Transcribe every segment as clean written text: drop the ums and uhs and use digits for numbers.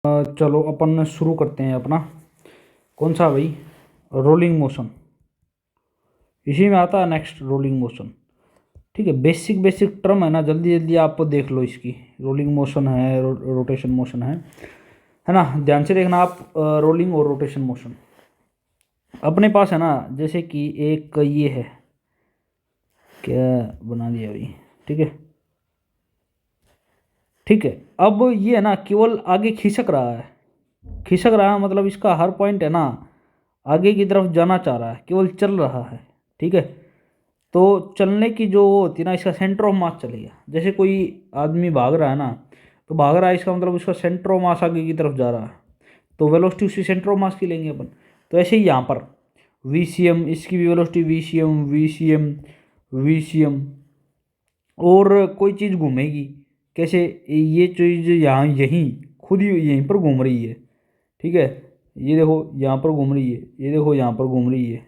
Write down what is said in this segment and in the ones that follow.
चलो अपन शुरू करते हैं अपना। कौन सा भाई? रोलिंग मोशन, इसी में आता है नेक्स्ट रोलिंग मोशन। ठीक है, बेसिक बेसिक टर्म है ना, जल्दी जल्दी आप देख लो इसकी। रोलिंग मोशन है, रोटेशन मोशन है ना। ध्यान से देखना आप। रोलिंग और रोटेशन मोशन अपने पास है ना, जैसे कि एक ये है, क्या बना दिया भाई। ठीक है, ठीक है। अब ये है ना केवल आगे खिसक रहा है, खिसक रहा है मतलब इसका हर पॉइंट है ना आगे की तरफ जाना चाह रहा है, केवल चल रहा है। ठीक है, तो चलने की जो वो होती है ना, इसका सेंटर ऑफ मास चलेगा। जैसे कोई आदमी भाग रहा है ना, तो भाग रहा है इसका मतलब उसका सेंटर ऑफ मास आगे की तरफ जा रहा है, तो वेलोसिटी उसकी सेंटर ऑफ मास की लेंगे अपन। तो ऐसे ही यहाँ पर वी सी एम, इसकी भी velocity V C M, V C M, V C M. और कोई चीज़ घूमेगी कैसे, ये चीज़ यहाँ यहीं खुद ही यहीं पर घूम रही है। ठीक है, ये देखो यहाँ पर घूम रही है, ये देखो यहाँ पर घूम रही है,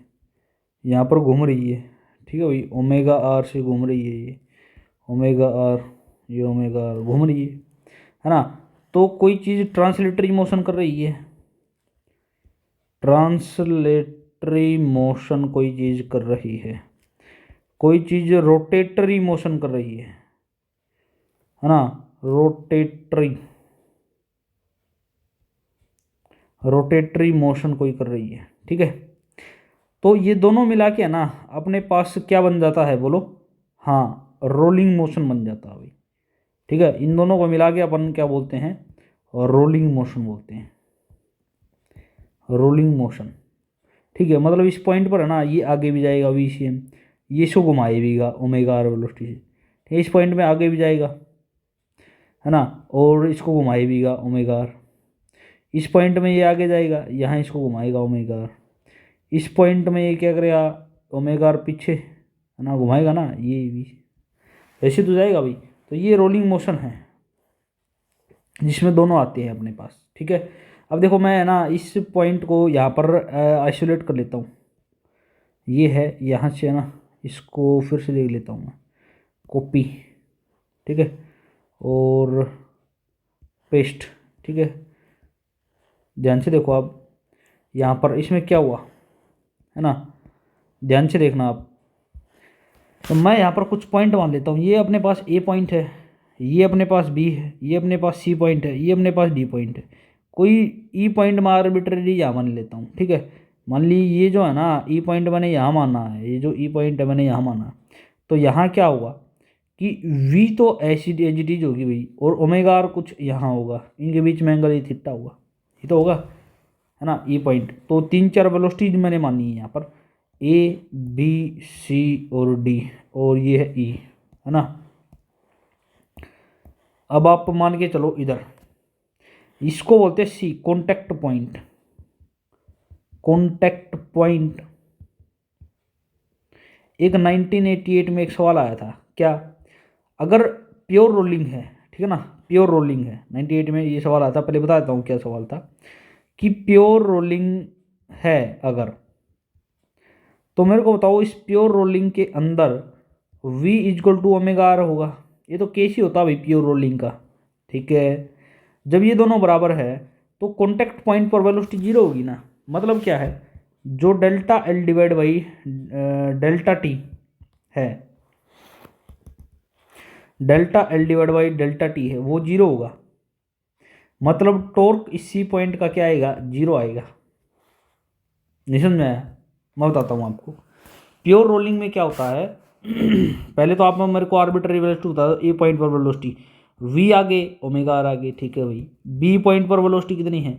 यहाँ पर घूम रही है। ठीक है भाई, ओमेगा आर से घूम रही है ये, ओमेगा आर, ये ओमेगा आर घूम रही है ना। तो कोई चीज़ ट्रांसलेटरी मोशन कर रही है, ट्रांसलेटरी मोशन कोई चीज़ कर रही है, कोई चीज़ रोटेटरी मोशन कर रही है ना। रोटेटरी, रोटेटरी मोशन कोई कर रही है। ठीक है, तो ये दोनों मिला के है ना अपने पास क्या बन जाता है बोलो? हाँ, रोलिंग मोशन बन जाता है भाई। ठीक है, इन दोनों को मिला के अपन क्या बोलते हैं? रोलिंग मोशन बोलते हैं, रोलिंग मोशन। ठीक है, मतलब इस पॉइंट पर है ना ये आगे भी जाएगा वी सी एम, ये इसको घुमाएगा ओमेगा आर वेलोसिटी से। ठीक है, इस पॉइंट में आगे भी जाएगा है ना, और इसको घुमाएगा ओमेगा आर। इस पॉइंट में ये आगे जाएगा, यहाँ इसको घुमाएगा ओमेगा आर। इस पॉइंट में ये क्या करेगा? ओमेगा आर पीछे है ना घुमाएगा ना, ये भी ऐसे तो जाएगा भाई। तो ये रोलिंग मोशन है जिसमें दोनों आते हैं अपने पास। ठीक है, अब देखो मैं है ना इस पॉइंट को यहाँ पर आइसोलेट कर लेता हूँ। ये है यहाँ से है ना, इसको फिर से देख लेता हूँ मैं, कॉपी। ठीक है, और पेस्ट। ठीक है, ध्यान से देखो आप, यहाँ पर इसमें क्या हुआ है ना, ध्यान से देखना आप। तो मैं यहाँ पर कुछ पॉइंट मान लेता हूँ, ये अपने पास ए पॉइंट है, ये अपने पास बी है, ये अपने पास सी पॉइंट है, ये अपने पास डी पॉइंट है। कोई ई पॉइंट मैं आर्बिट्रेरी यहाँ मान लेता हूँ। ठीक है, मान ली ये जो है ना ई पॉइंट मैंने यहाँ माना है, ये जो ई पॉइंट है मैंने यहाँ माना है। तो यहाँ क्या होगा कि वी तो ऐसी एज इट इज होगी भाई, और ओमेगा आर कुछ यहाँ होगा, इनके बीच में एंगल ये थीटा होगा, ये तो होगा है ना ई पॉइंट। तो 3-4 वेलोसिटीज मैंने मानी है यहाँ पर, ए बी सी और डी, और ये है ई है ना। अब आप मान के चलो इधर, इसको बोलते हैं सी, कॉन्टैक्ट पॉइंट। कॉन्टैक्ट पॉइंट एक 1988 में एक सवाल आया था, क्या? अगर प्योर रोलिंग है, ठीक है ना, प्योर रोलिंग है, 98 में ये सवाल आया था। पहले बता देता हूँ क्या सवाल था, कि प्योर रोलिंग है अगर, तो मेरे को बताओ इस प्योर रोलिंग के अंदर v is equal to omega R होगा। ये तो केस ही होता भाई प्योर रोलिंग का। ठीक है, जब ये दोनों बराबर है तो कॉन्टैक्ट पॉइंट पर वेलोसिटी जीरो होगी ना। मतलब क्या है, जो delta L divide by delta T है, delta L divide by delta T है, वो जीरो होगा। मतलब टॉर्क इसी पॉइंट का क्या आएगा? जीरो आएगा। नहीं समझ में आया? मैं बताता हूँ आपको। प्योर रोलिंग में क्या होता है पहले तो आप मेरे को आर्बिट्ररी वेलोसिटी बता दो। ए पॉइंट पर वेलोसिटी v आगे, ओमेगा आर आगे। ठीक है भाई, बी पॉइंट पर वेलोसिटी कितनी है?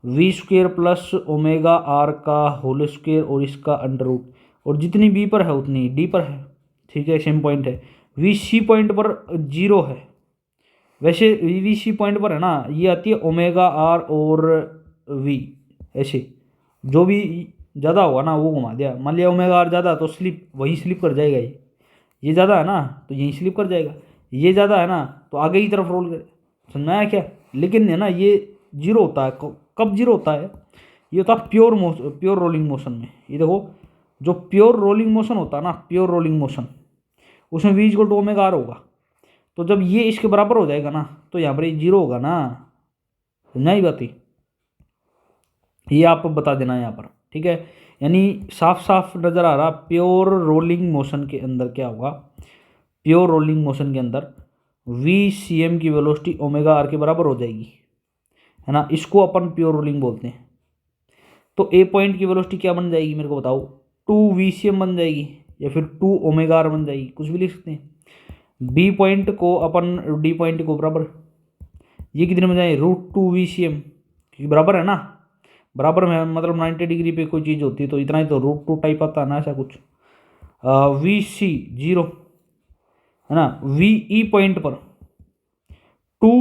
V square plus omega R का होल स्क्वेयर और इसका अंडर रूट, और जितनी बी पर है उतनी डी पर है। ठीक है, सेम पॉइंट है। वी सी पॉइंट पर जीरो है, वैसे वी सी पॉइंट पर है ना ये आती है ओमेगा आर और वी, ऐसे जो भी ज़्यादा होगा ना वो घुमा दिया। मान लिया ओमेगा आर ज़्यादा तो स्लिप वही स्लिप कर जाएगा, ये ज़्यादा है ना तो यहीं स्लिप कर जाएगा, ये ज़्यादा है ना तो आगे की तरफ रोल करे। समझना है क्या? लेकिन है ना ये जीरो होता है, कब जीरो होता है? ये होता है प्योर रोलिंग मोशन में। ये देखो, जो प्योर रोलिंग मोशन होता है ना, प्योर रोलिंग मोशन, उसमें v equal to omega R होगा। तो जब ये इसके बराबर हो जाएगा ना तो यहाँ पर ये जीरो होगा ना, समझा ही बात ही, ये आप बता देना यहाँ पर, ठीक है। यानी साफ साफ नज़र आ रहा प्योर रोलिंग मोशन के अंदर क्या होगा, प्योर रोलिंग मोशन के अंदर वी सी एम की वेलोसिटी ओमेगा आर के बराबर हो जाएगी, है ना। इसको अपन प्योर रोलिंग बोलते हैं। तो ए पॉइंट की वेलोसिटी क्या बन जाएगी मेरे को बताओ, 2 VCM बन जाएगी या फिर 2 ओमेगा आर बन जाएगी, कुछ भी लिख सकते हैं। बी पॉइंट को अपन डी पॉइंट को बराबर, ये कितने बन जाए, √2 VCM, क्योंकि बराबर है ना, बराबर में मतलब 90 डिग्री पे कोई चीज़ होती है तो इतना ही तो √2 टाइप आता है ना, ऐसा कुछ। VC 0, है ना। VE पॉइंट पर 2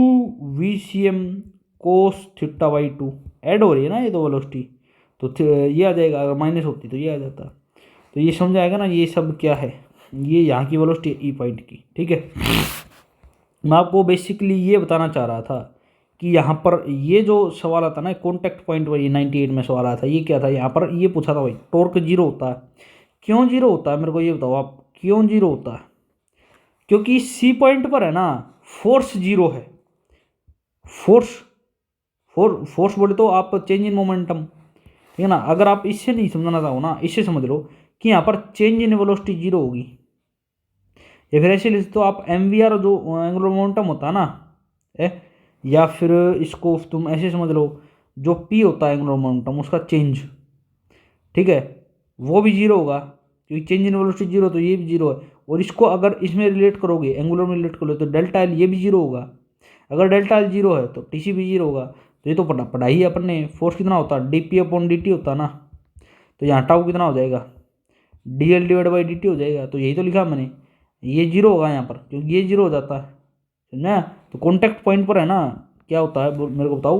VCM कोस θ/2 ऐड हो रही है ना ये दो वेलोसिटी, तो ये आ जाएगा, अगर माइनस होती तो ये आ जाता। तो ये समझ आएगा ना, ये सब क्या है, ये यहाँ की वेलोसिटी ई पॉइंट की, ठीक है। मैं आपको बेसिकली ये बताना चाह रहा था कि यहाँ पर ये जो सवाल आता ना कॉन्टैक्ट पॉइंट पर, ये 98 में सवाल आया था, ये क्या था, यहाँ पर ये पूछा था भाई टॉर्क जीरो होता है, क्यों जीरो होता है, मेरे को ये बताओ आप, क्यों जीरो होता है। क्योंकि सी पॉइंट पर है ना फोर्स जीरो है, फोर्स फोर्स बोले तो आप चेंज इन मोमेंटम, ठीक है ना। अगर आप इससे नहीं समझना चाहो ना, इससे समझ लो कि यहाँ पर चेंज इन वेलोसिटी जीरो होगी, या फिर ऐसे लिख तो आप MVR जो एंगुलर मोमेंटम होता है ना, या फिर इसको तुम ऐसे समझ लो, जो P होता है एंगुलर मोमेंटम उसका चेंज, ठीक है, वो भी जीरो होगा, क्योंकि चेंज इन वेलोसिटी जीरो, तो ये भी जीरो है। और इसको अगर इसमें रिलेट करोगे, एंगुलर में रिलेट करोगे, तो डेल्टा एल ये भी जीरो होगा। अगर डेल्टा एल जीरो है तो TC भी जीरो होगा। तो ये तो पढ़ाई है अपन ने, फोर्स कितना होता है dP/dt होता है ना, तो यहाँ टाउ कितना हो जाएगा, dL/dt हो जाएगा। तो यही तो लिखा मैंने, ये जीरो होगा यहाँ पर, क्योंकि ये जीरो हो जाता है, समझा। तो कॉन्टैक्ट पॉइंट पर है ना क्या होता है मेरे को बताओ,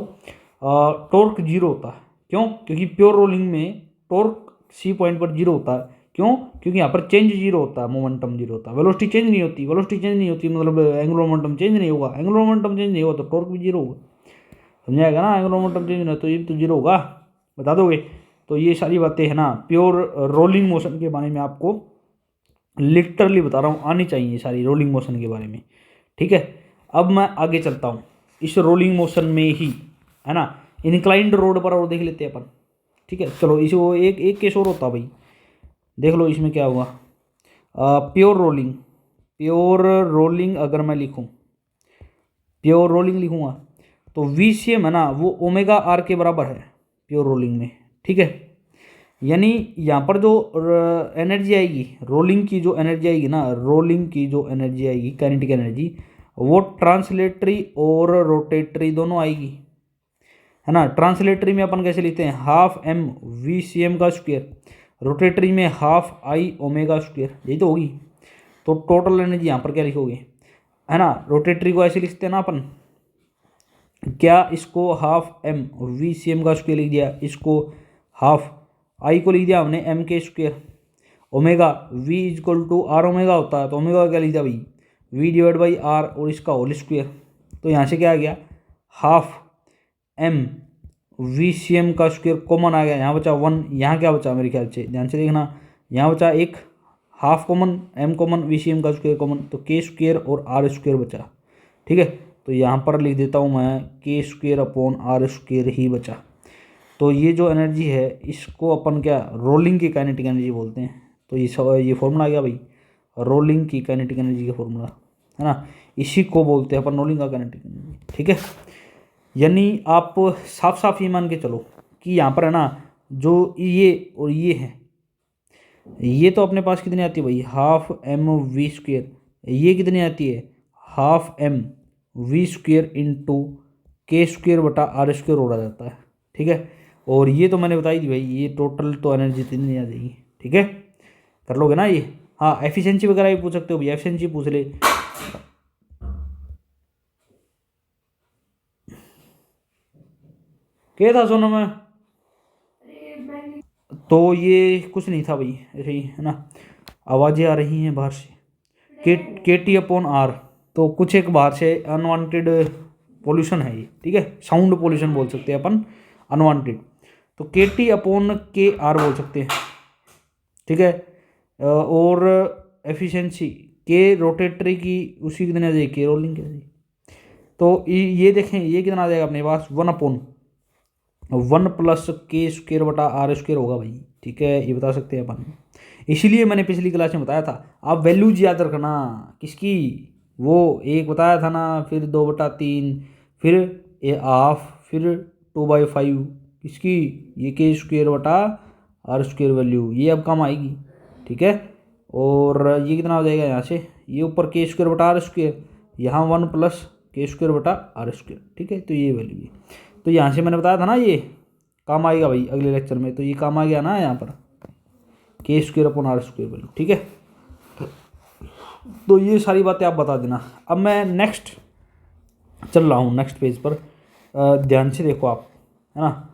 टॉर्क जीरो होता है। क्यों, क्योंकि प्योर रोलिंग में टॉर्क सी पॉइंट पर जीरो होता है। क्यों, क्योंकि यहाँ पर चेंज जीरो होता है, मोमेंटम जीरो होता है, वेलोसिटी चेंज नहीं होती, वेलोसिटी चेंज नहीं होती मतलब एंगुलर मोमेंटम चेंज नहीं होगा, एंगुलर मोमेंटम चेंज नहीं होगा तो टॉर्क भी जीरो होगा, समझाएगा ना। एंगुलर मोमेंटम चेंज नहीं हो तो ये तो जीरो होगा, बता दोगे। तो ये सारी बातें है ना प्योर रोलिंग मोशन के बारे में आपको लिटरली बता रहा हूँ, आनी चाहिए सारी रोलिंग मोशन के बारे में, ठीक है। अब मैं आगे चलता हूँ, इस रोलिंग मोशन में ही, है ना, इंक्लाइंड रोड पर और देख लेते हैं अपन, ठीक है। चलो इसे वो एक एक केस और होता भाई, देख लो इसमें क्या हुआ। प्योर रोलिंग, प्योर रोलिंग अगर मैं लिखूँ, प्योर रोलिंग लिखूँगा तो VCM है ना वो ओमेगा आर के बराबर है प्योर रोलिंग में, ठीक है। यानी यहाँ पर जो एनर्जी आएगी, रोलिंग की जो एनर्जी आएगी ना, रोलिंग की जो एनर्जी आएगी काइनेटिक एनर्जी, वो ट्रांसलेटरी और रोटेटरी दोनों आएगी, है ना। ट्रांसलेटरी में अपन कैसे लिखते हैं, ½ M VCM का स्क्वायर, रोटेटरी में ½ I ओमेगा स्क्वायर, यही तो होगी। तो टोटल एनर्जी यहाँ पर क्या लिखोगे, है ना। रोटेटरी को ऐसे लिखते हैं ना अपन, क्या इसको ½ M VCM का स्क्वायर लिख दिया, इसको हाफ आई को लिख दिया हमने M के स्क्वायर, ओमेगा V=R ओमेगा होता है, तो ओमेगा क्या लिख दिया भाई V/R और इसका होल स्क्वायर। तो यहाँ से क्या आ गया, ½ M VCM का स्क्वायर कॉमन आ गया, यहाँ बचा 1, यहाँ क्या बचा मेरे ख्याल से, ध्यान से देखना, यहाँ बचा एक half common, M common, VCM का स्क्वायर कॉमन, तो K² और R² बचा, ठीक है। तो यहाँ पर लिख देता हूँ मैं K²/R² ही बचा। तो ये जो एनर्जी है इसको अपन क्या रोलिंग की काइनेटिक एनर्जी बोलते हैं। तो ये फॉर्मूला आ गया भाई रोलिंग की काइनेटिक एनर्जी का फॉर्मूला, है ना। इसी को बोलते हैं अपन रोलिंग का काइनेटिक एनर्जी, ठीक है। यानी आप साफ साफ ये मान के चलो कि यहाँ पर है ना जो ये और ये है, ये तो अपने पास कितनी आती है भाई ½ M V², ये कितनी आती है ½ M V² इंटू K²/R² हो जाता है, ठीक है। और ये तो मैंने बताई दी भाई, ये टोटल तो एनर्जी इतनी आ जाएगी, ठीक है। कर लोगे ना ये। हाँ एफिशिएंसी वगैरह भी पूछ सकते हो भैया, एफिशिएंसी पूछ ले। क्या था सोना में, तो ये कुछ नहीं था भाई, ऐसे ही है ना, आवाज़ें आ रही हैं बाहर से, KT/R, तो कुछ एक बाहर से अनवांटेड पोल्यूशन है ये, ठीक है, साउंड पोल्यूशन बोल सकते हैं अपन, अनवांटेड। तो KT/KR बोल सकते हैं, ठीक है। और एफिशिएंसी के रोटेटरी की उसकी कितनी आ जाएगी, के रोलिंग की आ जाएगी। तो ये देखें, ये कितना आ जाएगा अपने पास, 1 प्लस के स्क्वेयर बटा आर स्क्वेयर होगा भाई। ठीक है, ये बता सकते हैं अपन। इसीलिए मैंने पिछली क्लास में बताया था आप वैल्यूज याद रखना किसकी, वो एक बताया था ना, फिर 2/3, फिर ये हाफ, फिर 2/5 किसकी, ये के स्क्वेयर बटा आर स्क्वेयर वैल्यू, ये अब काम आएगी। ठीक है, और ये कितना हो जाएगा यहाँ से, ये ऊपर के स्क्वेयर बटा आर स्क्वेयर, यहाँ 1 प्लस के स्क्वेयर बटा आर स्क्वेयर। ठीक है, तो ये वैल्यू है। तो यहाँ से मैंने बताया था ना ये काम आएगा भाई अगले लेक्चर में, तो ये काम आ गया ना यहाँ पर K square upon R square value. ठीक है, तो ये सारी बातें आप बता देना। अब मैं नेक्स्ट चल रहा हूँ, नेक्स्ट पेज पर ध्यान से देखो आप, है ना।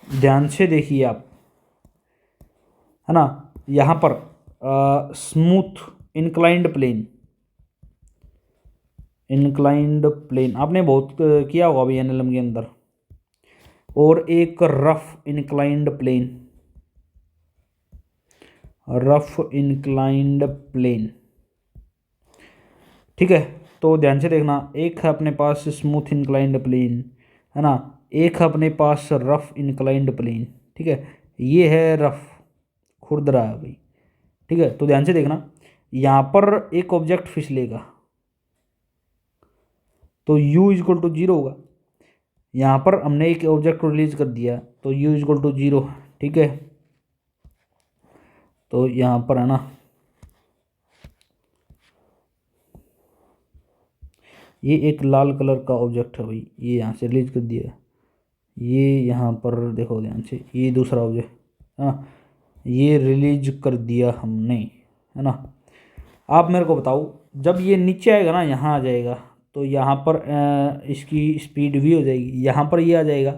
ध्यान से देखिए आप, है ना, यहाँ पर स्मूथ इंक्लाइंड प्लेन आपने बहुत किया होगा अभी एनएलएम के अंदर, और एक रफ इंक्लाइंड प्लेन। ठीक है, तो ध्यान से देखना, एक है अपने पास स्मूथ इंक्लाइंड प्लेन, है ना, एक है अपने पास रफ इंक्लाइंड प्लेन। ठीक है, ये है रफ, खुरदरा है भाई। ठीक है, तो ध्यान से देखना, यहाँ पर एक ऑब्जेक्ट फिसलेगा तो u इक्वल टू 0 होगा। यहाँ पर हमने एक ऑब्जेक्ट को रिलीज कर दिया तो u इक्वल टू 0। ठीक है, तो यहाँ पर है ना, ये एक लाल कलर का ऑब्जेक्ट है भाई, ये यहाँ से रिलीज कर दिया, ये यहाँ पर देखो ध्यान से, ये दूसरा ऑब्जेक्ट है ना, ये रिलीज कर दिया हमने, है ना। आप मेरे को बताओ, जब ये नीचे आएगा ना, यहाँ आ जाएगा, तो यहाँ पर इसकी स्पीड v हो जाएगी, यहाँ पर ये आ जाएगा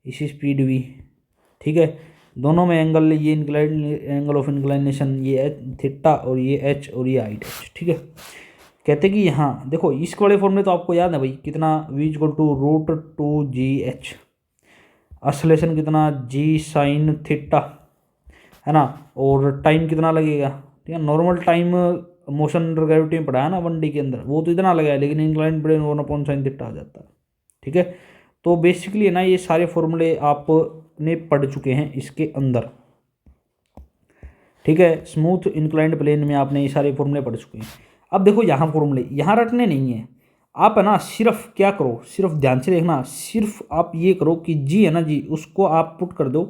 इसी स्पीड v। ठीक है, दोनों में एंगल, ये एंगल ऑफ इंक्लाइनेशन ये थीटा और ये h और ये हाइट h। ठीक है, कहते कि यहाँ देखो इस वाले फॉर्मूले तो आपको याद है भाई, कितना v इक्वल टू √2gh, असलेशन कितना g साइन थीटा, है ना, और टाइम कितना लगेगा। ठीक है, normal time motion under gravity में पढ़ा है ना 1D के अंदर, वो तो इतना लगा है, लेकिन इंक्लाइंड प्लेन 1/sin थीटा आ जाता है। ठीक है, तो बेसिकली ना ये सारे फॉर्मूले आपने पढ़ चुके हैं इसके अंदर। ठीक है, स्मूथ इंक्लाइंड प्लेन में आपने ये सारे फॉर्मूले पढ़ चुके हैं। अब देखो यहाँ फॉर्मूले यहाँ रटने नहीं है, आप है ना सिर्फ क्या करो, सिर्फ ध्यान से देखना, सिर्फ आप ये करो कि जी है ना जी, उसको आप पुट कर दो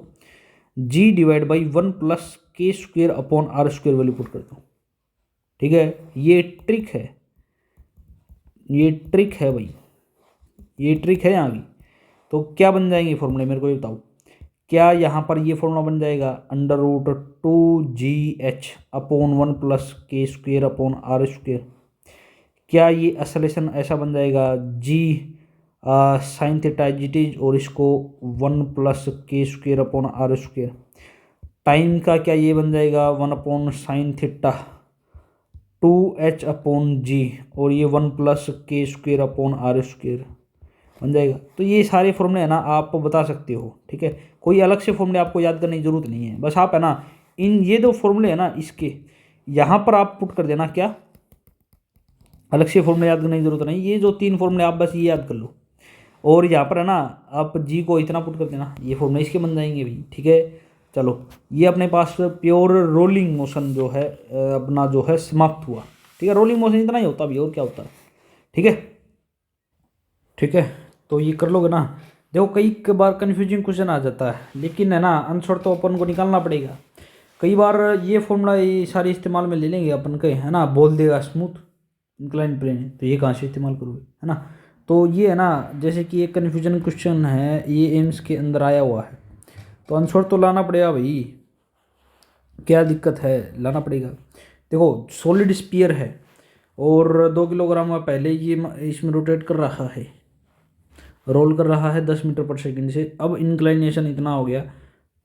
g divide by 1 plus K square upon R square value put कर दो। ठीक है, ये ट्रिक है, ये ट्रिक है भाई, ये ट्रिक है यहाँ की। तो क्या बन जाएंगे फॉर्मूले, मेरे को ये बताओ, क्या यहाँ पर ये फॉर्मूला बन जाएगा √2gh upon 1 plus K square upon R square. क्या ये असलेशन ऐसा बन जाएगा g sine theta as is, और इसको 1 plus K square upon R square. Time का क्या ये बन जाएगा 1/sin थीटा 2h अपॉन जी, और ये 1 plus K square upon R square बन जाएगा। तो ये सारे फॉर्मूले है ना आप बता सकते हो। ठीक है, कोई अलग से फॉर्मूले आपको याद करने की जरूरत नहीं है, बस आप है ना इन ये दो फॉर्मूले है ना इसके यहाँ पर आप पुट कर देना, क्या अलग से फॉर्मूले याद करने की जरूरत नहीं, ये जो 3 फॉर्मूले आप बस ये याद कर लो, और यहाँ पर है ना आप जी को इतना पुट कर देना, ये फॉर्मूले इसके बन जाएंगे भाई। ठीक है, चलो ये अपने पास प्योर रोलिंग मोशन जो है अपना जो है समाप्त हुआ। ठीक है, रोलिंग मोशन इतना ही होता भी, और क्या होता है। ठीक है, ठीक है, तो ये कर लोगे ना। देखो कई बार कन्फ्यूजिंग क्वेश्चन आ जाता है, लेकिन है ना आंसर तो अपन को निकालना पड़ेगा। कई बार ये फॉर्मूला ये सारे इस्तेमाल में ले लेंगे अपन के, है ना, बोल देगा स्मूथ इंक्लाइंड प्लेन, तो ये कहाँ से इस्तेमाल करोगे, है ना। तो ये है ना, जैसे कि एक कन्फ्यूजन क्वेश्चन है, ये एम्स के अंदर आया हुआ है, तो आंसर तो लाना पड़ेगा भाई, क्या दिक्कत है, लाना पड़ेगा। देखो सॉलिड स्पीयर है और 2 किलोग्राम में पहले ये इसमें रोटेट कर रहा है, रोल कर रहा है 10 मीटर पर सेकंड से। अब इंक्लाइनेशन इतना हो गया,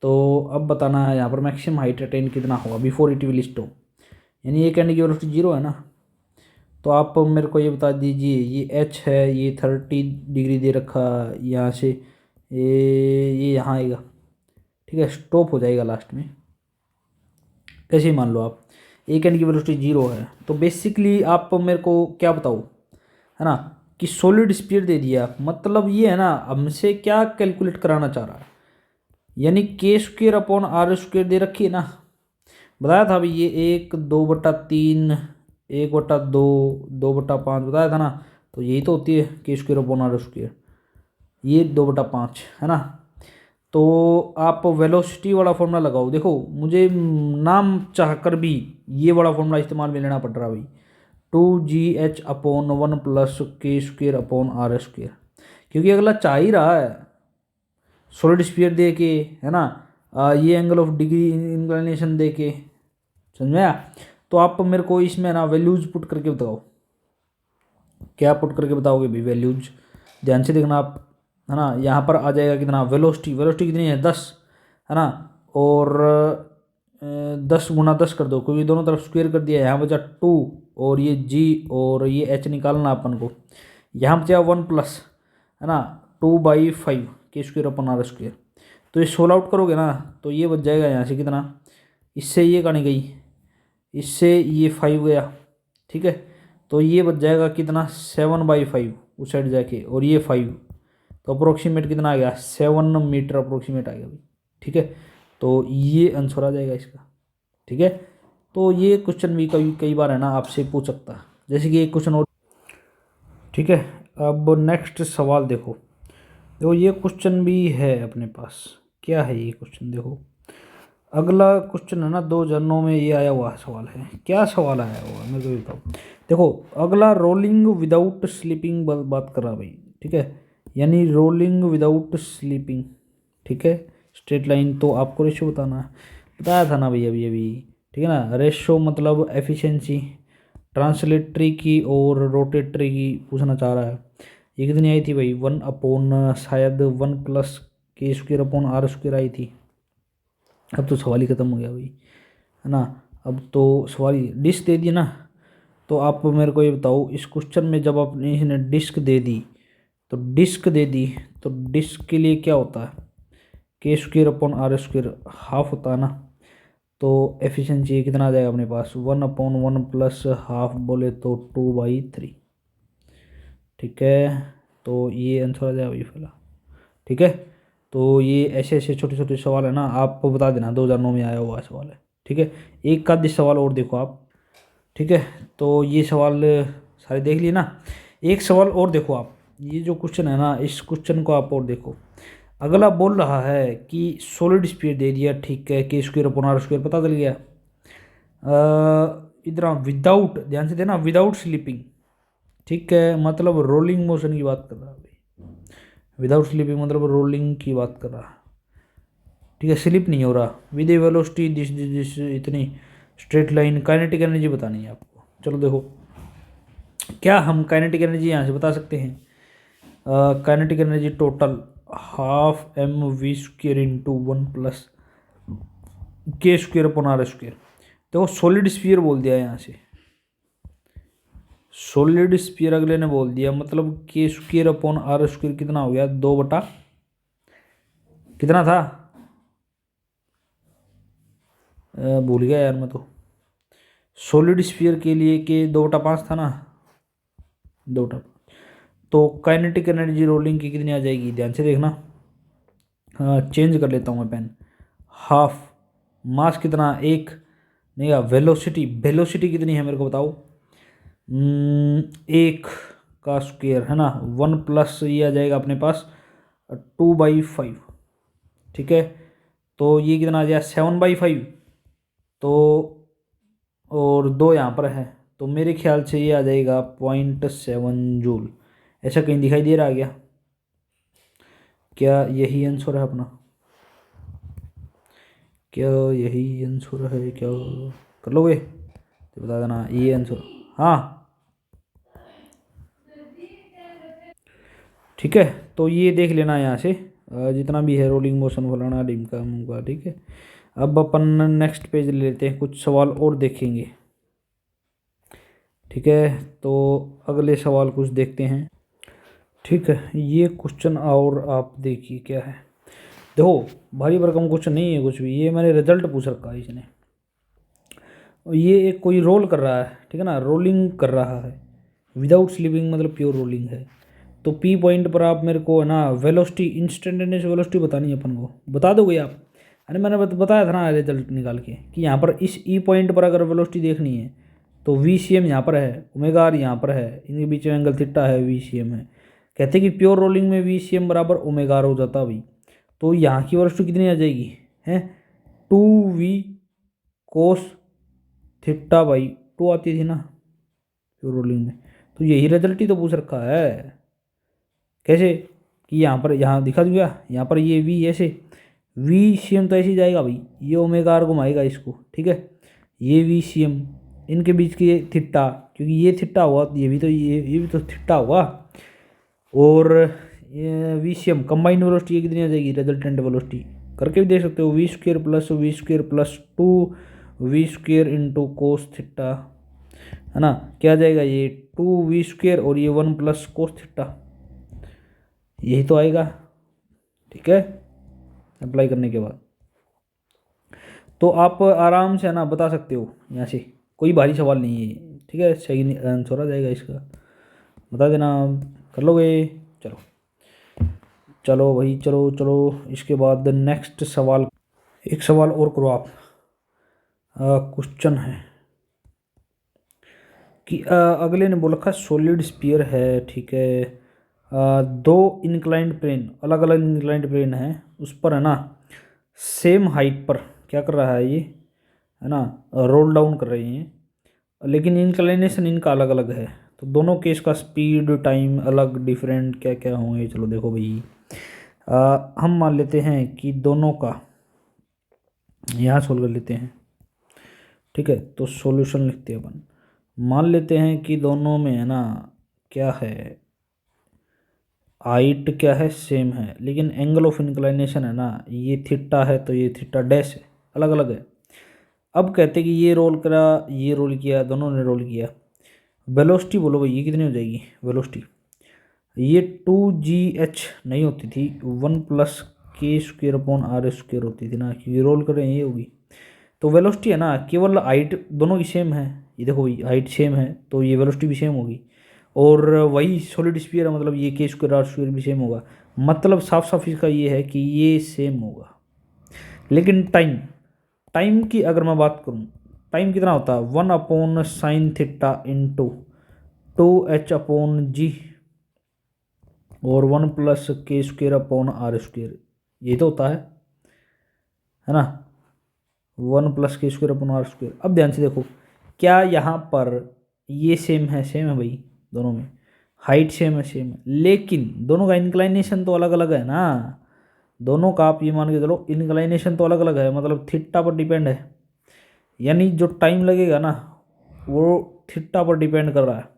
तो अब बताना है यहाँ पर मैक्सिमम हाइट अटेन कितना होगा बिफोर इट विल स्टॉप, यानी ये कहने की वेलोसिटी 0 है ना। तो आप मेरे को ये बता दीजिए, ये h है, ये 30 डिग्री दे रखा यहाँ से, ये यहाँ आएगा। ठीक है, स्टॉप हो जाएगा लास्ट में, कैसे ही मान लो आप, एक एंड की वेलोसिटी 0 है, तो बेसिकली आप मेरे को क्या बताओ, है ना, कि सॉलिड स्पीड दे दिया, मतलब ये है ना हमसे क्या कैलकुलेट कराना चाह रहा है, यानी के स्क्वेयर अपॉन आर स्क्वेयर दे रखी है ना, बताया था अभी ये 1/2/3, 1/2, 2/5 बताया था ना, तो यही तो होती है K square upon R square, ये 2/5 है ना। तो आप वेलोसिटी वाला फॉर्मूला लगाओ, देखो मुझे नाम चाह कर भी ये वाला फॉर्मूला इस्तेमाल में लेना पड़ रहा भाई, 2gh/1 plus K square upon R square, क्योंकि अगला चाह ही रहा है सॉलिड स्फीयर दे के, है ना, ये एंगल ऑफ डिग्री इंक्लिनेशन दे के, समझ में आया। तो आप मेरे को इसमें ना वैल्यूज पुट करके बताओ, क्या पुट करके बताओगे भी वैल्यूज, ध्यान से देखना आप, है ना। यहाँ पर आ जाएगा कितना, वेलोसिटी, वेलोसिटी कितनी है 10, है ना, और 10 × 10 कर दो, क्योंकि दोनों तरफ स्क्वेयर कर दिया, यहाँ बचा 2 और ये g और ये h निकालना अपन को, यहाँ बचा 1 प्लस, है ना, 2/5 के स्क्वेयर अपन आर स्क्वेयर। तो ये सोल्व आउट करोगे ना, तो ये बच जाएगा यहाँ से कितना, इससे ये कहानी गई, इससे ये 5 गया, ठीक है, तो ये बच जाएगा कितना 7/5 उस साइड जाके, और ये 5, तो अप्रोक्सीमेट कितना आ गया 7 मीटर अप्रोक्सीमेट आ गया भाई, ठीक है। तो ये आंसर आ जाएगा इसका, ठीक है। तो ये क्वेश्चन भी कई कई बार है ना आपसे पूछ सकता है, जैसे कि एक क्वेश्चन और, ठीक है। अब नेक्स्ट सवाल देखो, देखो ये क्वेश्चन भी है अपने पास, क्या है ये क्वेश्चन, देखो अगला क्वेश्चन है ना 2009 में ये आया हुआ सवाल है, क्या सवाल आया हुआ मेरे को बताओ। देखो अगला रोलिंग विदाउट स्लीपिंग बात कर रहा भाई, ठीक है, यानी रोलिंग विदाउट स्लीपिंग, ठीक है, स्ट्रेट लाइन, तो आपको रेशो बताना है, बताया था ना भाई अभी अभी, ठीक है ना। रेशो मतलब एफिशिएंसी, ट्रांसलेटरी की और रोटेटरी की पूछना चाह रहा है। ये कितनी आई थी भाई, 1 शायद 1 plus K square upon R square आई थी। अब तो सवाल ही ख़त्म हो गया भाई, है ना। अब तो सवाल ही डिस्क दे दी ना, तो आप मेरे को ये बताओ, इस क्वेश्चन में जब आपने इसने डिस्क दे दी, तो डिस्क दे दी, तो डिस्क के लिए क्या होता है, K square upon R square half होता है ना। तो एफिशिएंसी कितना आ जाएगा अपने पास, 1/1 प्लस हाफ बोले तो 2/3, ठीक है। तो ये आंसर आ जाएगा भाई पहला, ठीक है। तो ये ऐसे ऐसे छोटे छोटे सवाल है ना, आपको बता देना 2009 में आया हुआ सवाल है, ठीक है। एक का दिस सवाल और देखो आप, ठीक है। तो ये सवाल सारे देख लिए ना, एक सवाल और देखो आप, ये जो क्वेश्चन है ना, इस क्वेश्चन को आप और देखो। अगला बोल रहा है कि सॉलिड स्पीड दे दिया, ठीक है, K square upon R square पता चल गया। इधर विदाउट, ध्यान से देना, विदाउट स्लीपिंग, ठीक है, मतलब रोलिंग मोशन की बात कर रहा है भाई, विदाउट स्लीपिंग मतलब रोलिंग की बात कर रहा है, ठीक है, स्लिप नहीं हो रहा, with A velocity this this इतनी स्ट्रेट लाइन, काइनेटिक एनर्जी बतानी है आपको। चलो देखो, क्या हम काइनेटिक एनर्जी यहाँ से बता सकते हैं, kinetic energy total ½ mv² × 1 plus K square upon R square. देखो सॉलिड स्फीयर बोल दिया यहाँ से, सॉलिड स्फीयर अगले ने बोल दिया, मतलब के स्क्वेयर अपॉन आर स्क्वेयर कितना हो गया, 2 कितना था, भूल गया यार मैं तो, सॉलिड स्फीयर के लिए के 2/5 था ना, 2/5। तो काइनेटिक एनर्जी रोलिंग की कितनी आ जाएगी, ध्यान से देखना, चेंज कर लेता हूँ मैं पेन, हाफ, मास कितना 1, नहीं वेलोसिटी, वेलोसिटी कितनी है मेरे को बताओ, 1 का स्क्वेयर, है ना, 1 प्लस ये आ जाएगा अपने पास 2/5, ठीक है। तो ये कितना आ जाएगा 7/5, तो और 2 यहाँ पर है, तो मेरे ख्याल से ये आ जाएगा 0.7 जूल, ऐसा कहीं दिखाई दे रहा है क्या, क्या यही आंसर है अपना, क्या यही आंसर है क्या, कर लोगे तो बता देना ये आंसर, हाँ ठीक है। तो ये देख लेना यहाँ से, जितना भी है रोलिंग मोशन फलाना डिमका मुमका, ठीक है। अब अपन नेक्स्ट पेज ले लेते हैं, कुछ सवाल और देखेंगे, ठीक है। तो अगले सवाल कुछ देखते हैं, ठीक है। ये क्वेश्चन और आप देखिए क्या है, देखो भारी भरकम क्वेश्चन नहीं है कुछ भी, ये मैंने रिजल्ट पूछ रखा है इसने, और ये एक कोई रोल कर रहा है, ठीक है ना, रोलिंग कर रहा है, विदाउट स्लीपिंग मतलब प्योर रोलिंग है। तो पी पॉइंट पर आप मेरे को है ना वेलोसिटी, इंस्टेंटेनियस वेलोसिटी बतानी है अपन को, बता दोगे आप? अरे मैंने बताया था ना रिजल्ट निकाल के कि यहाँ पर इस ई पॉइंट पर अगर वेलोसिटी देखनी है तो वी सी एम यहाँ पर है, ओमेगा आर यहाँ पर है, इनके बीच में एंगल थीटा है, वी सी एम है। कहते कि प्योर रोलिंग में वी सी एम बराबर ओमेगा आर हो जाता भाई। तो यहाँ की वेलोसिटी कितनी आ जाएगी है, 2v कोस थीटा बाई 2 आती थी ना प्योर रोलिंग में। तो यही रिजल्ट ही तो पूछ रखा है। कैसे कि यहाँ पर, यहाँ दिखा दूंगा, यहाँ पर ये वी ऐसे, वी सी एम तो ऐसे ही जाएगा भाई, ये ओमेगा आर घुमाएगा इसको, ठीक है, ये वी सी एम, इनके बीच की ये थीटा, क्योंकि ये थीटा हुआ तो ये भी तो, ये भी तो थीटा हुआ। और ये V C M combined velocity ये कितनी आ जाएगी, रिजल्टेंट वेलोसिटी करके भी देख सकते हो, v² + 2v² into cos theta, है ना, क्या आ जाएगा ये 2v² और ये 1 + कोस थीटा, यही तो आएगा, ठीक है, अप्लाई करने के बाद। तो आप आराम से है ना बता सकते हो, यहाँ से कोई भारी सवाल नहीं है, ठीक है, सही आंसर आ जाएगा इसका, बता देना, कर लोगे। चलो चलो भाई, चलो चलो, इसके बाद नेक्स्ट सवाल, एक सवाल और करो आप। क्वेश्चन है कि अगले ने बोला रखा सॉलिड स्फीयर है, ठीक है, दो इंक्लाइंड प्लेन, अलग अलग इंक्लाइंड प्लेन है, उस पर है ना सेम हाइट पर क्या कर रहा है ये, है ना, रोल डाउन कर रही हैं, लेकिन इंक्लाइनेशन इनका अलग अलग है। तो दोनों केस का स्पीड टाइम अलग डिफरेंट क्या क्या होंगे, चलो देखो भाई। हम मान लेते हैं कि दोनों का, यहाँ सोल्व कर लेते हैं, ठीक है, तो सॉल्यूशन लिखते हैं अपन। मान लेते हैं कि दोनों में है ना क्या है, हाइट क्या है, सेम है, लेकिन एंगल ऑफ इंक्लाइनेशन है ना, ये थीटा है तो ये थीटा डैश है, अलग अलग है। अब कहते कि ये रोल करा, ये रोल किया, दोनों ने रोल किया, वेलोसिटी बोलो भाई ये कितनी हो जाएगी वेलोसिटी, ये 2gh नहीं होती थी, 1 + k² / r² होती थी ना, क्योंकि रोल कर रहे हैं ये होगी। तो वेलोसिटी है ना केवल हाइट दोनों की सेम है, ये देखो भाई हाइट सेम है तो ये वेलोसिटी भी सेम होगी, और वही सॉलिड स्फीयर है मतलब ये k² r² भी सेम होगा, मतलब साफ साफ इसका ये है कि ये सेम होगा। लेकिन टाइम, टाइम की अगर मैं बात करूँ, टाइम कितना होता है, 1/sin थीटा इंटू 2h/g और 1 + k² / r², ये तो होता है ना, 1 + k² / r²। अब ध्यान से देखो, क्या यहाँ पर ये सेम है भाई, दोनों में हाइट सेम है, लेकिन दोनों का इंक्लाइनेशन तो अलग अलग है ना, दोनों का आप ये मान के चलो इंक्लाइनेशन तो अलग अलग है, मतलब थीटा पर डिपेंड है, यानी जो टाइम लगेगा ना वो थीटा पर डिपेंड कर रहा है,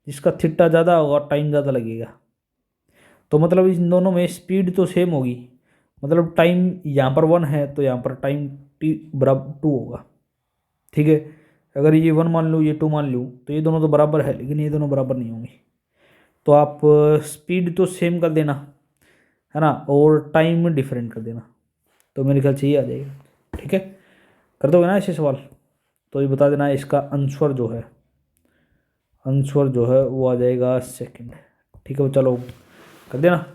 जिसका थीटा ज़्यादा होगा टाइम ज़्यादा लगेगा। तो मतलब इन दोनों में स्पीड तो सेम होगी, मतलब टाइम यहाँ पर 1 है तो यहाँ पर टाइम t बराबर 2 होगा, ठीक है। अगर ये 1 मान लूँ, ये 2 मान लूँ, तो ये दोनों तो बराबर है, लेकिन ये दोनों बराबर नहीं होंगे। तो आप स्पीड तो सेम कर देना, है ना, और टाइम डिफरेंट कर देना, तो मेरे ख्याल से ये आ जाएगा, ठीक है, कर दोगे ना ऐसे सवाल। तो ये बता देना इसका आंसर जो है, आंसर जो है वो आ जाएगा सेकंड, ठीक है, चलो कर देना,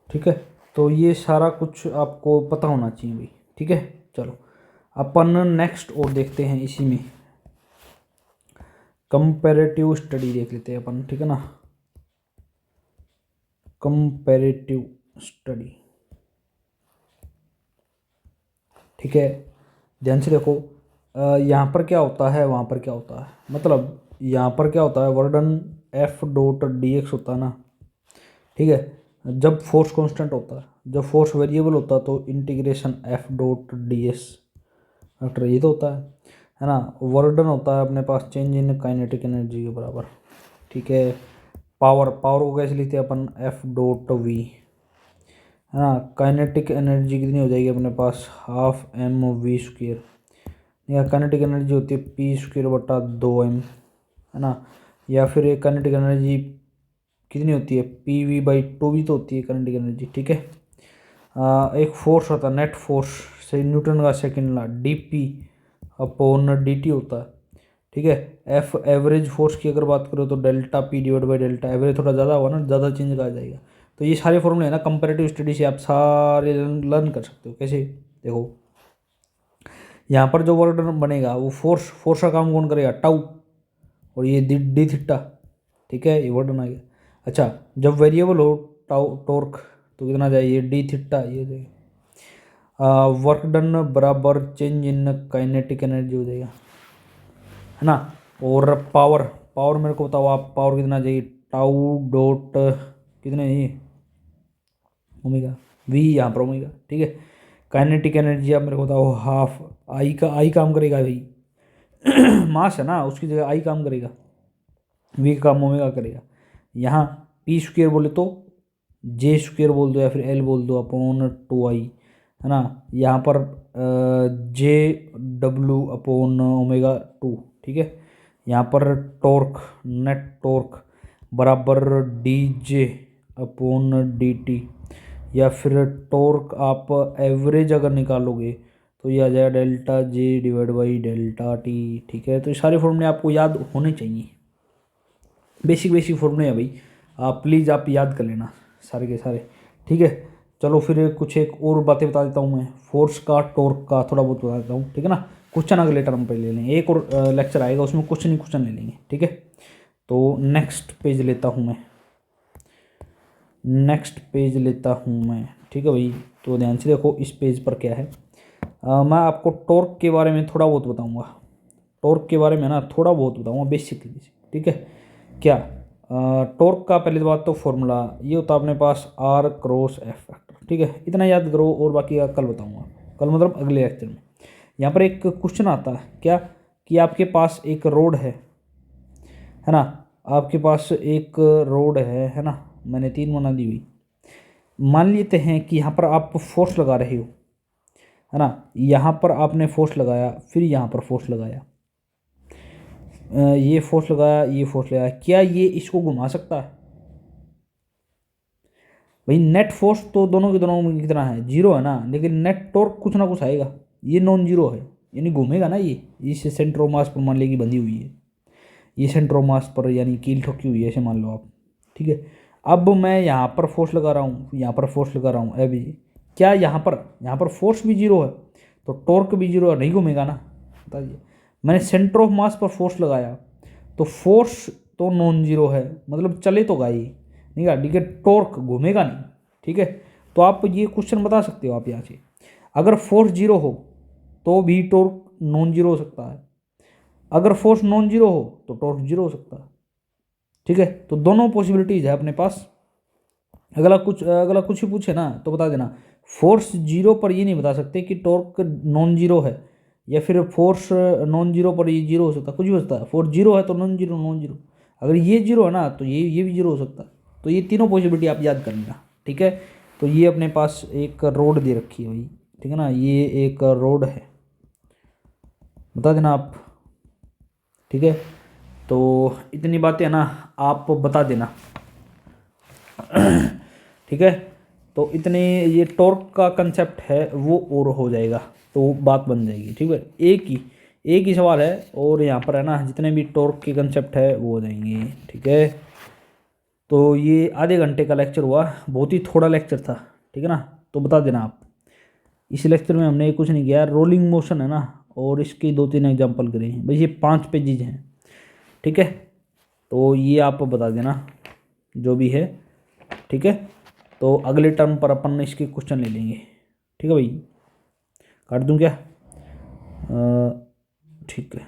ठीक है। तो ये सारा कुछ आपको पता होना चाहिए भाई, ठीक है। चलो अपन नेक्स्ट और देखते हैं, इसी में कंपैरेटिव स्टडी देख लेते हैं अपन, ठीक है ना, कंपैरेटिव स्टडी, ठीक है। ध्यान से देखो, यहाँ पर क्या होता है, वहाँ पर क्या होता है, मतलब यहाँ पर क्या होता है, वर्डन F.dx होता है ना, ठीक है, जब फोर्स कांस्टेंट होता है, जब फोर्स वेरिएबल होता है तो इंटीग्रेशन F.ds फैक्टर ये तो होता है ना। वर्डन होता है अपने पास चेंज इन काइनेटिक एनर्जी के बराबर, ठीक है। पावर, पावर को कैसे लिखते हैं अपन, F.v, है ना। काइनेटिक एनर्जी कितनी हो जाएगी अपने पास, 12mv², या काइनेटिक एनर्जी होती है p²/2m, है ना। या फिर एक काइनेटिक एनर्जी कितनी होती है, pv/2 भी तो होती है काइनेटिक एनर्जी, ठीक है। एक फोर्स होता है नेट फोर्स, से न्यूटन का second law dp upon D T होता है। ठीक है, एफ एवरेज फोर्स की अगर बात करो तो delta P divide by delta, average थोड़ा ज़्यादा होगा ना, ज़्यादा चेंज आ जाएगा। तो ये सारे फॉर्मूले हैं ना कंपैरेटिव स्टडी से आप सारे लर्न कर सकते हो। कैसे, देखो यहाँ पर जो वर्क डन बनेगा वो फोर्स फोर्स का काम कौन करेगा, टाउ, और ये डी थीटा। ठीक है, ये वर्क डन आ गया। अच्छा, जब वेरिएबल हो टाउ टॉर्क तो कितना जाए, डी थीटा ये जाएगा। वर्क डन बराबर चेंज इन काइनेटिक एनर्जी हो जाएगा, है ना। और पावर, पावर मेरे को बताओ आप, पावर कितना चाहिए, टाउ डॉट कितने चाहिए, ओमेगा वी, यहाँ पर ओमेगा। ठीक है, काइनेटिक एनर्जी आप मेरे को बताओ, हाफ आई का, आई काम करेगा भाई मास है ना, उसकी जगह आई काम करेगा, वी का काम ओमेगा करेगा। यहाँ पी स्क्वेयर बोले तो जे स्क्वेयर बोल दो या फिर एल बोल दो अपॉन 2 आई, है ना। यहाँ पर जे डब्लू अपॉन ओमेगा 2। ठीक है, यहाँ पर टॉर्क, नेट टॉर्क बराबर D J upon D T, या फिर टॉर्क आप एवरेज अगर निकालोगे तो ये आ जाएगा delta J divide by delta T. ठीक है, तो ये सारे फॉर्मूले आपको याद होने चाहिए, बेसिक बेसिक फॉर्मूले हैं भाई, आप प्लीज़ आप याद कर लेना सारे के सारे। ठीक है, चलो फिर कुछ एक और बातें बता देता हूँ मैं, फोर्स का टॉर्क का थोड़ा बहुत बता देता हूँ। ठीक है ना, क्वेश्चन अगले टर्म पे ले लेंगे, एक और लेक्चर आएगा उसमें क्वेश्चन ही क्वेश्चन ले लेंगे। ठीक है, तो नेक्स्ट पेज लेता हूँ मैं, नेक्स्ट पेज लेता हूँ मैं। ठीक है भाई, तो ध्यान से देखो इस पेज पर क्या है। मैं आपको टॉर्क के बारे में थोड़ा बहुत बताऊँगा, टॉर्क के बारे में ना थोड़ा बहुत बताऊँगा बेसिकली। ठीक है, क्या टॉर्क का पहले बात तो फॉर्मूला ये होता है अपने पास आर क्रॉस एफ फैक्टर। ठीक है, इतना याद करो, और बाकी कल बताऊँगा, कल मतलब अगले लेक्चर में। यहाँ पर एक क्वेश्चन आता है क्या, कि आपके पास एक रोड है ना, आपके पास एक रोड है ना, मैंने 3 बना दी हुई। मान लेते हैं कि यहाँ पर आप फोर्स लगा रहे हो, है ना, यहाँ पर आपने फोर्स लगाया, फिर यहाँ पर फोर्स लगाया, ये फोर्स लगाया, ये फोर्स लगाया, क्या ये इसको घुमा सकता है भाई। नेट फोर्स तो दोनों के दोनों में कितना है, 0 है ना, लेकिन नेट टॉर्क कुछ ना कुछ आएगा, ये नॉन जीरो है, यानी घूमेगा ना ये, इस सेंटर ऑफ मास पर मान लेगी बंधी हुई है, ये सेंटर ऑफ मास पर यानी कील ठोकी हुई है, ऐसे मान लो आप। ठीक है, अब मैं यहाँ पर फोर्स लगा रहा हूँ, यहाँ पर फोर्स लगा रहा हूँ, अभी क्या यहाँ पर फोर्स भी 0 है तो टॉर्क भी 0 है, नहीं घूमेगा ना, बताइए। मैंने सेंटर ऑफ मास पर फोर्स लगाया तो फोर्स तो नॉन जीरो है, मतलब चले तो गा ही नहीं गा, ठीक है, टॉर्क घूमेगा नहीं। ठीक है, तो आप ये क्वेश्चन बता सकते हो आप यहाँ से, अगर फोर्स 0 हो तो भी टॉर्क नॉन जीरो हो सकता है, अगर फोर्स नॉन जीरो हो तो टॉर्क 0 हो सकता है। ठीक है, तो दोनों पॉसिबिलिटीज है अपने पास। अगला कुछ ही पूछे ना तो बता देना, फोर्स 0 पर ये नहीं बता सकते कि टॉर्क नॉन जीरो है, या फिर फोर्स नॉन जीरो पर ये 0 हो सकता है, कुछ भी हो सकता है। फोर्स 0 है तो नॉन जीरो, नॉन जीरो, अगर ये 0 है ना तो ये भी 0 हो सकता है। तो ये तीनों पॉसिबिलिटी आप याद कर लेना। ठीक है, तो ये अपने पास एक रोड दे रखी है भाई, ठीक है ना, ये एक रोड है, बता देना आप। ठीक है, तो इतनी बातें ना आप बता देना ठीक है, तो इतने ये टॉर्क का कंसेप्ट है वो और हो जाएगा, तो बात बन जाएगी। ठीक है, एक ही सवाल है, और यहाँ पर है ना जितने भी टॉर्क के कंसेप्ट है वो हो जाएंगे। ठीक है, तो ये आधे घंटे का लेक्चर हुआ, बहुत ही थोड़ा लेक्चर था। ठीक है ना, तो बता देना आप, इस लेक्चर में हमने कुछ नहीं किया, रोलिंग मोशन है ना, और इसके 2-3 एग्जाम्पल करे हैं भाई, ये 5 पेजेज हैं। ठीक है, तो ये आप बता देना जो भी है। ठीक है, तो अगले टर्म पर अपन इसके क्वेश्चन ले लेंगे। ठीक है भाई, काट दूं क्या, ठीक है।